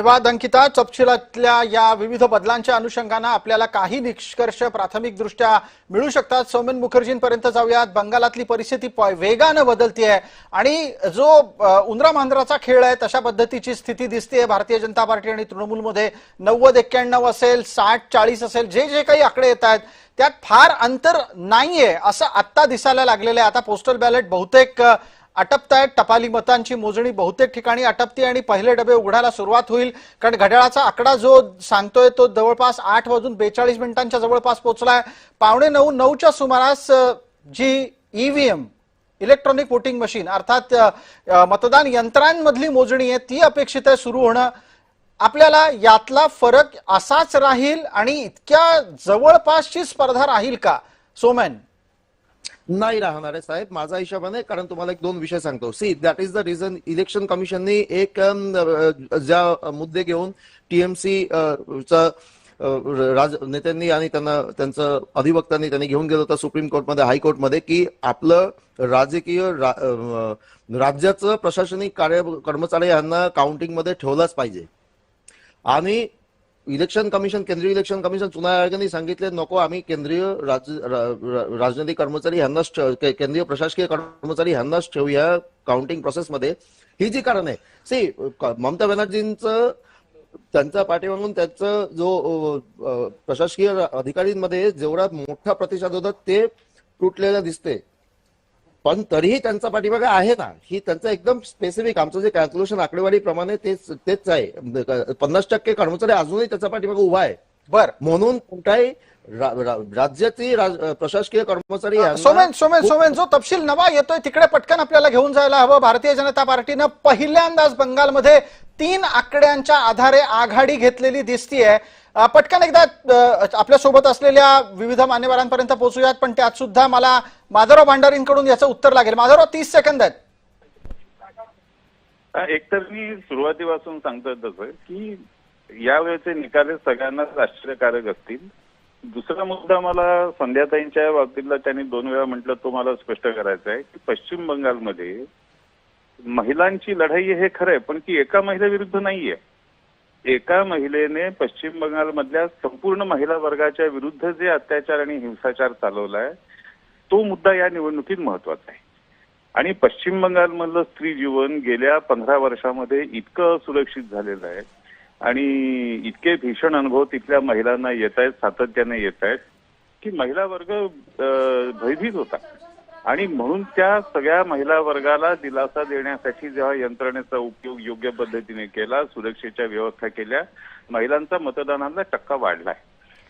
धन्यवाद अंकिता. तपशिलातल्या या विविध बदलांच्या अनुषंगाने आपल्याला काही निष्कर्ष प्राथमिकदृष्ट्या मिळू शकतात. सौमेन मुखर्जींपर्यंत जाऊयात. बंगालातली परिस्थिती वेगाने बदलतीये आणि जो उंदरा मांजराचा खेळ आहे तशा पद्धतीची स्थिती दिसते. भारतीय जनता पार्टी आणि तृणमूलमध्ये 90-91 असेल, 60-40 असेल, जे जे काही आकडे येत आहेत त्यात फार अंतर नाहीये असं आत्ता दिसायला लागलेलं आहे. आता पोस्टल बॅलेट बहुतेक आटपतायत. टपाली मतांची मोजणी बहुतेक ठिकाणी आटपते आणि पहिले डबे उघडायला सुरुवात होईल. कारण घड्याळाचा आकडा जो सांगतोय तो जवळपास 8:42 जवळपास पोहोचलाय. 8:45-9च्या सुमारास जी ईव्हीएम इलेक्ट्रॉनिक वोटिंग मशीन अर्थात मतदान यंत्रांमधली मोजणी आहे ती अपेक्षित आहे सुरू होणं. आपल्याला यातला फरक असाच राहील आणि इतक्या जवळपासची स्पर्धा राहील का सोमेन? नाही राहणार आहे साहेब माझा हिशोबाने. कारण तुम्हाला एक दोन विषय सांगतो. See that is the reason election कमिशनने एक ज्या मुद्दे घेऊन टीएमसी चा नेत्यांनी आणि त्यांचं अधिवक्त्यांनी त्यांनी घेऊन गेलं होतं सुप्रीम कोर्टमध्ये, हायकोर्टमध्ये, की आपलं राजकीय राज्याचं प्रशासनिक कर्मचारी यांना काउंटिंगमध्ये ठेवलाच पाहिजे. आणि इलेक्शन कमिशन, केंद्रीय इलेक्शन कमिशन, चुनाव आयोगाने सांगितले नको, आम्ही केंद्रीय राजनैतिक कर्मचारी यांनाच, केंद्रीय प्रशासकीय कर्मचारी यांनाच ठेवूया काउंटिंग प्रोसेसमध्ये. ही जी कारण आहे, सी ममता बॅनर्जींचं त्यांचा पाठीमागून त्यांचं जो प्रशासकीय अधिकाऱ्यांमध्ये जेवढा मोठा प्रतिसाद होता ते तुटलेला दिसते. पण तरीही त्यांचा पाठीमागे आहे ना, ही त्यांचं एकदम स्पेसिफिक आमचं जे कॅल्क्युलेशन आकडेवारीप्रमाणे तेच आहे. 50% कर्मचारी अजूनही त्याच्या पाठीमागे उभा आहे. बर, म्हणून कुठलाही राज्याची प्रशासकीय कर्मचारी सोमेन जो तपशील नवा येतोय तिकडे पटकन आपल्याला घेऊन जायला हवं. भारतीय जनता पार्टीनं पहिल्यांदाच बंगालमध्ये 3 आकड्यांच्या आधारे आघाडी घेतलेली दिसतीये. पटकन एकदा आपल्या सोबत असलेल्या विविध मान्यवरांपर्यंत पोहोचूयात, पण त्यात सुद्धा मला माधवराव भांडारींकडून याचं उत्तर लागेल. माधवराव, 30 सेकंद आहेत. एकतर मी सुरुवातीपासून सांगतोय तसं की यावेळेचे निकाल सगळ्यांनाच आश्चर्यकारक असतील. दुसरा मुद्दा मला संध्याताईंच्या बाबतीतला त्यांनी 2 वेळा म्हटलं तो मला स्पष्ट करायचा आहे की पश्चिम बंगालमध्ये महिलांची लढाई हे खरं आहे, पण की एका महिलेविरुद्ध नाहीये. एका महिलेने पश्चिम बंगालमधल्या संपूर्ण महिला वर्गाच्या विरुद्ध जे अत्याचार आणि हिंसाचार चालवलाय तो मुद्दा या निवडणुकीत महत्वाचा आहे. आणि पश्चिम बंगालमधलं स्त्री जीवन गेल्या 15 वर्षामध्ये इतकं सुरक्षित झालेलं आहे आणि इतके भीषण अनुभव तिथल्या महिलांना येत आहेत, सातत्याने येत आहेत, की महिला वर्ग भयभीत होता. आणि म्हणून त्या सगळ्या महिला वर्गाला दिलासा देण्यासाठी जेव्हा यंत्रणेचा उपयोग योग्य पद्धतीने केला, सुरक्षेच्या व्यवस्था केल्या, महिलांचा मतदानाला टक्का वाढलाय.